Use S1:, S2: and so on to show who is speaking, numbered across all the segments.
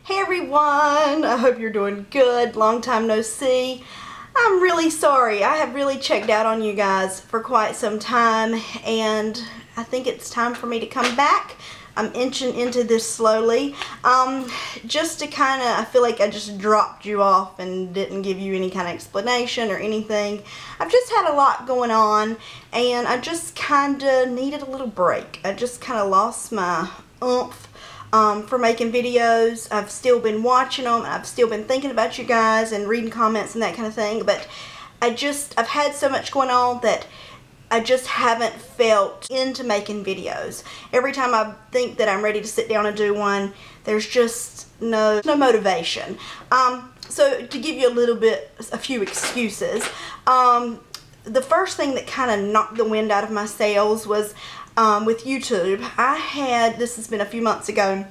S1: Hey everyone, I hope you're doing good. Long time no see. I'm really sorry. I have really checked out on you guys for quite some time, and I think it's time for me to come back. I'm inching into this slowly. Just to kind of, I feel like I just dropped you off and didn't give you any kind of explanation or anything. I've just had a lot going on, and I just kind of needed a little break. I just kind of lost my oomph for making videos. I've still been watching them. I've still been thinking about you guys and reading comments and that kind of thing, but I've had so much going on that I just haven't felt into making videos. Every time I think that I'm ready to sit down and do one, there's just no motivation. So to give you a few excuses, the first thing that kind of knocked the wind out of my sails was with YouTube. This has been a few months ago,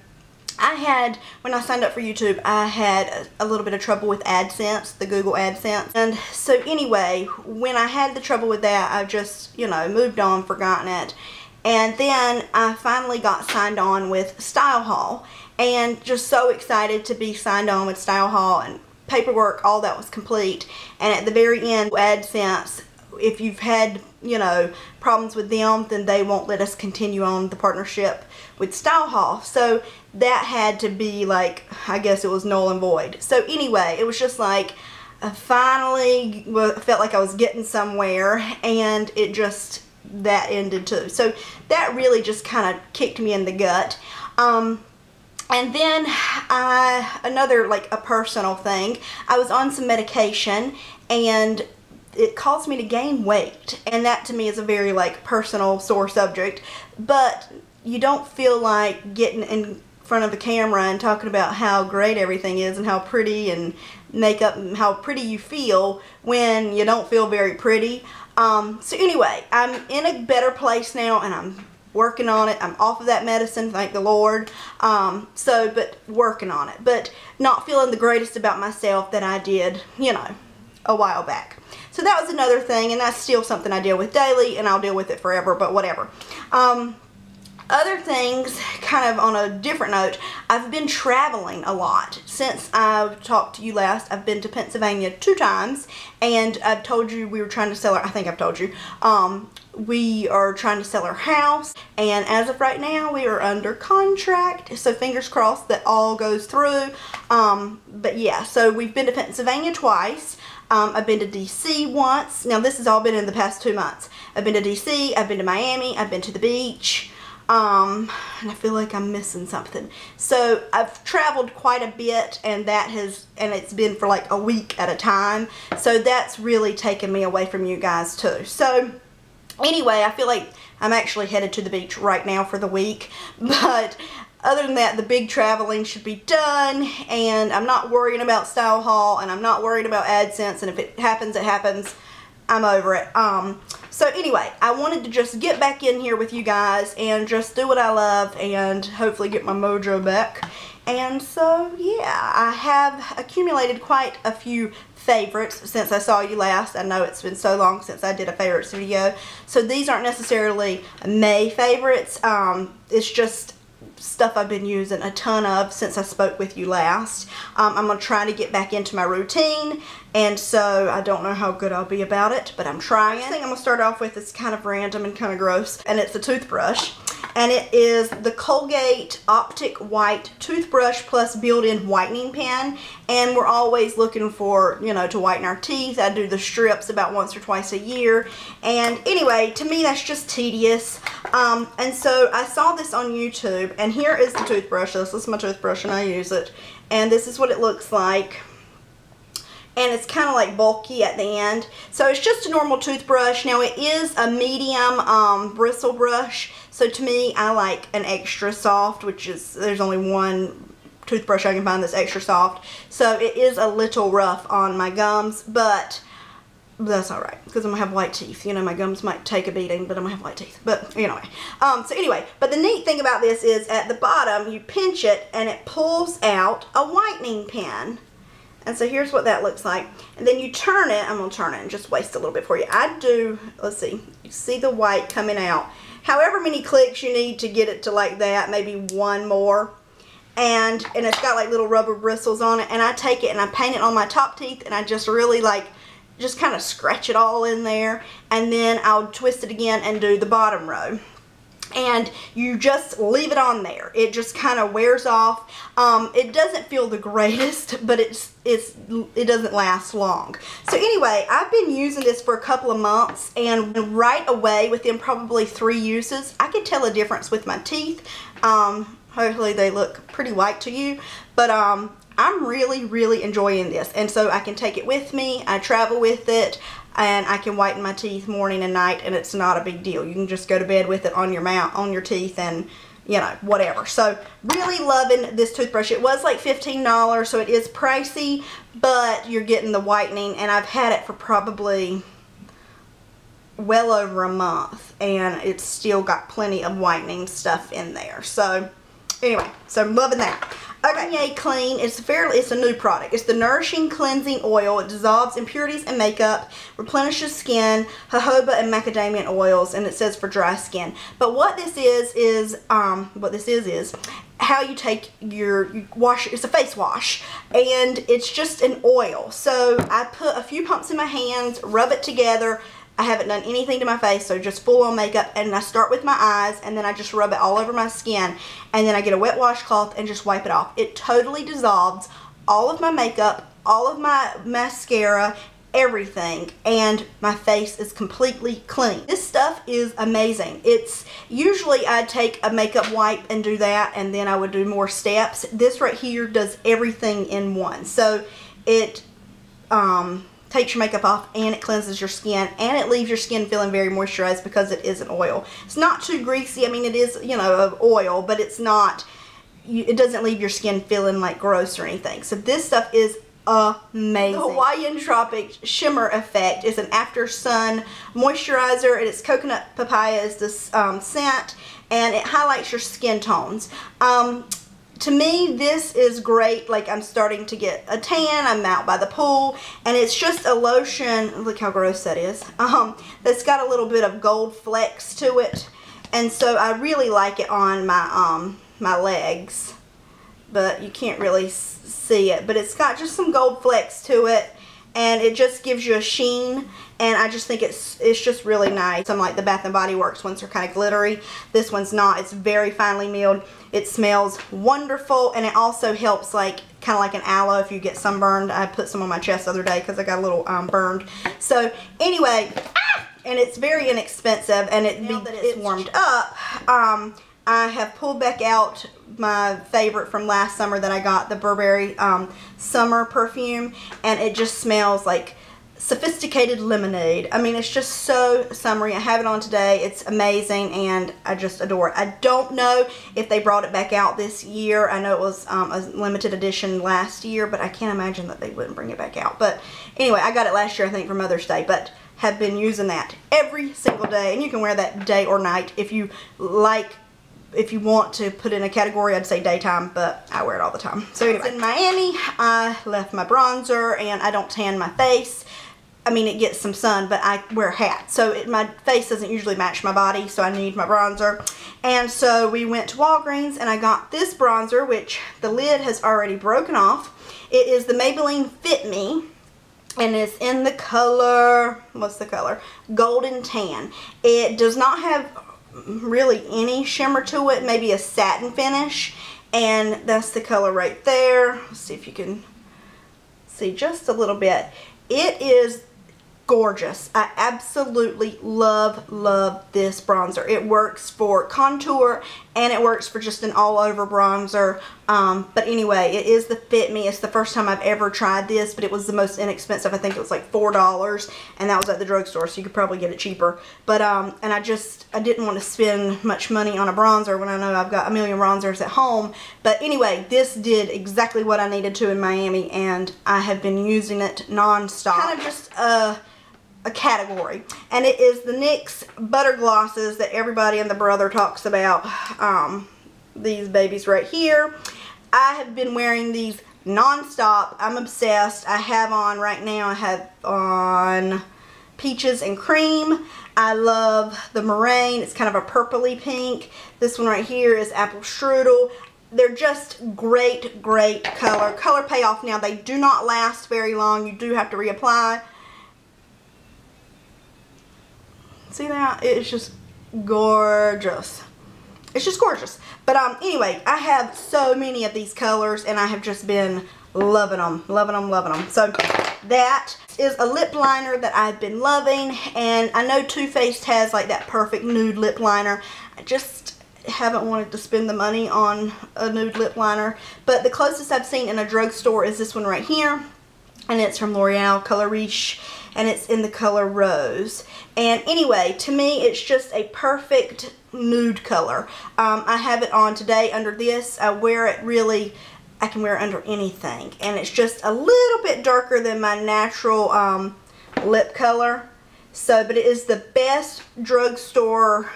S1: when I signed up for YouTube, I had a little bit of trouble with AdSense, the Google AdSense. And so anyway, when I had the trouble with that, I just, moved on, forgotten it. And then I finally got signed on with Style Haul, and just so excited to be signed on with Style Haul, and paperwork, all that was complete. And at the very end, AdSense, if you've had, problems with them, then they won't let us continue on the partnership with Style Haul. So that had to be like, I guess it was null and void. So anyway, it was just like, I finally felt like I was getting somewhere, and that ended too. So that really just kind of kicked me in the gut. And then a personal thing, I was on some medication, and it caused me to gain weight, and that to me is a very personal sore subject, but you don't feel like getting in front of a camera and talking about how great everything is and how pretty and makeup and how pretty you feel when you don't feel very pretty. So anyway, I'm in a better place now, and I'm working on it. I'm off of that medicine, thank the Lord. But working on it, but not feeling the greatest about myself that I did, a while back. So that was another thing, and that's still something I deal with daily, and I'll deal with it forever, but whatever. Other things, kind of on a different note, I've been traveling a lot. Since I've talked to you last, I've been to Pennsylvania 2 times, and I've told you we were trying to sell I think I've told you, we are trying to sell our house, and as of right now, we are under contract, so fingers crossed that all goes through. But yeah, so we've been to Pennsylvania twice. I've been to DC once. Now this has all been in the past 2 months. I've been to DC, I've been to Miami, I've been to the beach, and I feel like I'm missing something. So I've traveled quite a bit, and it's been for like a week at a time. So that's really taken me away from you guys too. So anyway, I feel like I'm actually headed to the beach right now for the week, but other than that, the big traveling should be done, and I'm not worrying about Style Haul, and I'm not worried about AdSense, and if it happens, it happens. I'm over it. So anyway, I wanted to just get back in here with you guys and just do what I love and hopefully get my mojo back. And so, yeah, I have accumulated quite a few favorites since I saw you last. I know it's been so long since I did a favorites video. So these aren't necessarily May favorites. It's just stuff I've been using a ton of since I spoke with you last. I'm going to try to get back into my routine, and so I don't know how good I'll be about it, but I'm trying. The thing I'm going to start off with is kind of random and kind of gross, and it's a toothbrush. And it is the Colgate Optic White Toothbrush plus built-in whitening pen. And we're always looking for, to whiten our teeth. I do the strips about once or twice a year. And anyway, to me that's just tedious. And so I saw this on YouTube, and here is the toothbrush. This is my toothbrush, and I use it. And this is what it looks like. And it's kind of like bulky at the end. So it's just a normal toothbrush. Now it is a medium bristle brush. So to me, I like an extra soft, there's only one toothbrush I can find that's extra soft. So it is a little rough on my gums, but that's alright, because I'm going to have white teeth. My gums might take a beating, but I'm going to have white teeth. But anyway, but the neat thing about this is at the bottom, you pinch it, and it pulls out a whitening pen. And so here's what that looks like. And then you turn it. I'm going to turn it and just waste a little bit for you. Let's see. You see the white coming out. However many clicks you need to get it to like that, maybe one more. and it's got like little rubber bristles on it, and I take it and I paint it on my top teeth, and I just really like just kind of scratch it all in there, and then I'll twist it again and do the bottom row. And you just leave it on there. It just kind of wears off. It doesn't feel the greatest, but it doesn't last long. So anyway, I've been using this for a couple of months, and right away, within probably 3 uses, I could tell a difference with my teeth. Hopefully they look pretty white to you, but I'm really enjoying this, and so I can take it with me. I travel with it, and I can whiten my teeth morning and night, and it's not a big deal. You can just go to bed with it on your mouth, on your teeth, and you know, whatever. So really loving this toothbrush. It was like $15, so it is pricey, but you're getting the whitening, and I've had it for probably well over a month, and it's still got plenty of whitening stuff in there. So anyway, so I'm loving that. Okay, Yay Clean. It's a new product. It's the Nourishing Cleansing Oil. It dissolves impurities and makeup, replenishes skin, jojoba and macadamia oils, and it says for dry skin. But what this is how you take you wash. It's a face wash, and it's just an oil. So I put a few pumps in my hands, rub it together. I haven't done anything to my face, so just full on makeup, and I start with my eyes, and then I just rub it all over my skin, and then I get a wet washcloth and just wipe it off. It totally dissolves all of my makeup, all of my mascara, everything, and my face is completely clean. This stuff is amazing. It's usually I'd take a makeup wipe and do that, and then I would do more steps. This right here does everything in one. So it takes your makeup off, and it cleanses your skin, and it leaves your skin feeling very moisturized because it is an oil. It's not too greasy. I mean, it is, you know, oil, but it's not, it doesn't leave your skin feeling like gross or anything. So this stuff is amazing. The Hawaiian Tropic Shimmer Effect is an after sun moisturizer, and it's coconut papaya is the scent, and it highlights your skin tones. To me, this is great. Like, I'm starting to get a tan. I'm out by the pool, and it's just a lotion. Look how gross that is. That's got a little bit of gold flecks to it, and so I really like it on my my legs, but you can't really see it. But it's got just some gold flecks to it, and it just gives you a sheen, and I just think it's just really nice. Some like the Bath and Body Works ones are kind of glittery. This one's not. It's very finely milled. It smells wonderful, and it also helps like kind of like an aloe if you get sunburned. I put some on my chest the other day because I got a little burned. So anyway, and it's very inexpensive, and now that it's warmed up, I have pulled back out my favorite from last summer that I got, the Burberry Summer perfume, and it just smells like sophisticated lemonade. I mean, it's just so summery. I have it on today. It's amazing, and I just adore it. I don't know if they brought it back out this year. I know it was a limited edition last year, but I can't imagine that they wouldn't bring it back out. But anyway, I got it last year, I think, for Mother's Day, but have been using that every single day, and you can wear that day or night if you like. If you want to put in a category, I'd say daytime, but I wear it all the time. So anyway, in Miami, I left my bronzer, and I don't tan my face. I mean, it gets some sun, but I wear a hat, so my face doesn't usually match my body, so I need my bronzer. And so we went to Walgreens, and I got this bronzer, which the lid has already broken off. It is the Maybelline Fit Me, and it's in the color, what's the color? Golden Tan. It does not have really any shimmer to it, maybe a satin finish, and that's the color right there. Let's see if you can see just a little bit. It is gorgeous. I absolutely love this bronzer. It works for contour, and it works for just an all-over bronzer. But anyway, it is the Fit Me. It's the first time I've ever tried this, but it was the most inexpensive. I think it was like $4, and that was at the drugstore, so you could probably get it cheaper. But and I didn't want to spend much money on a bronzer when I know I've got a million bronzers at home. But anyway, this did exactly what I needed to in Miami, and I have been using it non-stop. Kind of just a category, and it is the NYX Butter Glosses that everybody and the brother talks about. These babies right here. I have been wearing these non-stop. I'm obsessed. I have on right now, I have on Peaches and Cream. I love the Meringue. It's kind of a purpley pink. This one right here is Apple Strudel. they're just great color payoff. Now they do not last very long. You do have to reapply. See that? It's just gorgeous. It's just gorgeous. But anyway, I have so many of these colors and I have just been loving them. So that is a lip liner that I've been loving, and I know Too Faced has like that perfect nude lip liner. I just haven't wanted to spend the money on a nude lip liner, but the closest I've seen in a drugstore is this one right here, and it's from L'Oreal Color Riche, and it's in the color Rose. And anyway, to me it's just a perfect nude color. I have it on today under this. I wear it really, I can wear it under anything, and it's just a little bit darker than my natural lip color. So, but it is the best drugstore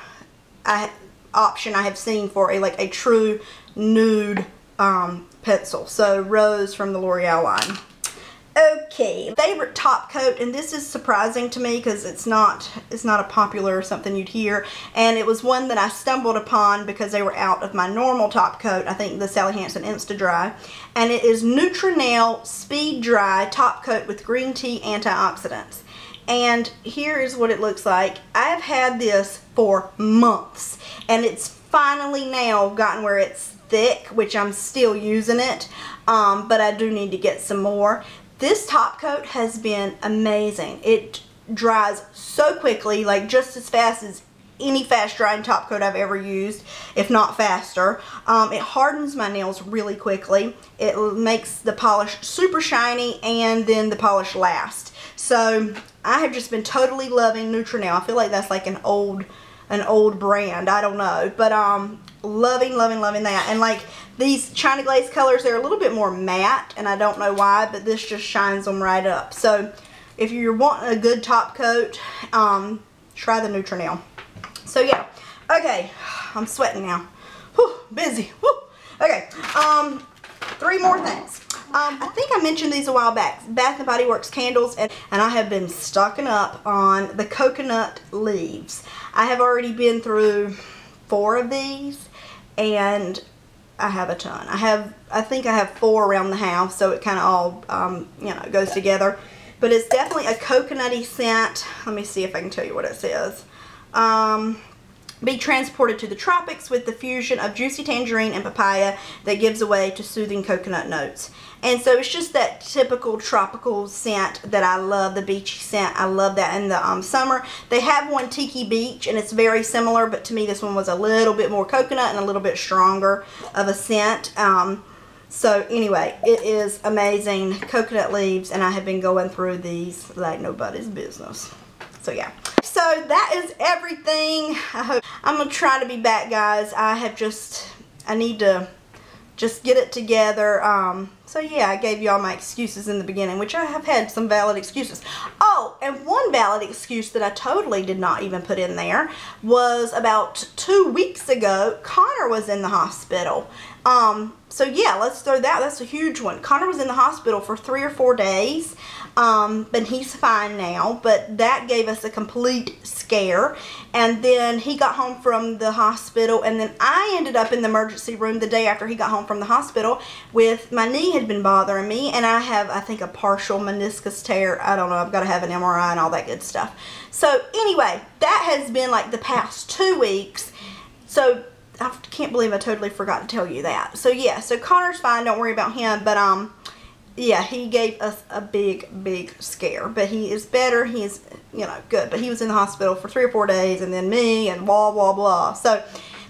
S1: option I have seen for a true nude pencil. So Rose from the L'Oreal line. Okay, favorite top coat, and this is surprising to me because it's not a popular or something you'd hear, and it was one that I stumbled upon because they were out of my normal top coat. I think the Sally Hansen Insta Dry, and it is Nail Speed Dry Top Coat with green tea antioxidants. And here is what it looks like. I've had this for months, and it's finally now gotten where it's thick, which I'm still using it, but I do need to get some more. This top coat has been amazing. It dries so quickly, like just as fast as any fast drying top coat I've ever used, if not faster. It hardens my nails really quickly. It makes the polish super shiny, and then the polish lasts. So I have just been totally loving Nail. I feel like that's like an old brand, I don't know, but loving that. And like these China Glaze colors, they're a little bit more matte, and I don't know why, but this just shines them right up. So if you're wanting a good top coat, try the Nail. So yeah, okay, I'm sweating now. Whew, busy. Whew. Okay, 3 more things. I think I mentioned these a while back. Bath & Body Works candles, and I have been stocking up on the coconut leaves. I have already been through 4 of these, and I have a ton. I think I have 4 around the house, so it kind of all, you know, goes together. But it's definitely a coconutty scent. Let me see if I can tell you what it says. Be transported to the tropics with the fusion of juicy tangerine and papaya that gives away to soothing coconut notes. And so it's just that typical tropical scent that I love, the beachy scent. I love that in the summer. They have one Tiki Beach, and it's very similar, but to me this one was a little bit more coconut and a little bit stronger of a scent. So anyway, it is amazing. Coconut leaves, and I have been going through these like nobody's business. So yeah. So that is everything. I'm going to try to be back, guys. I need to just get it together. So yeah, I gave y'all my excuses in the beginning, which I have had some valid excuses. Oh, and one valid excuse that I totally did not even put in there was about 2 weeks ago, Connor was in the hospital. So yeah, let's throw that. That's a huge one. Connor was in the hospital for 3 or 4 days. But he's fine now, but that gave us a complete scare. And then he got home from the hospital, and then I ended up in the emergency room the day after he got home from the hospital with my knee had been bothering me, and I have, I think, a partial meniscus tear. I don't know, I've got to have an MRI and all that good stuff. So anyway, that has been like the past 2 weeks. So I can't believe I totally forgot to tell you that. So yeah, so Connor's fine, don't worry about him, but yeah, he gave us a big scare, but he is better. He is, you know, good, but he was in the hospital for 3 or 4 days, and then me, and blah blah blah. So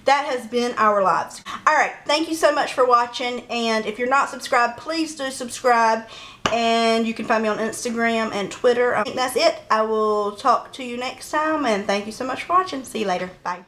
S1: that has been our lives. Alright, thank you so much for watching, and if you're not subscribed, please do subscribe, and you can find me on Instagram and Twitter. I think that's it. I will talk to you next time, and thank you so much for watching. See you later. Bye.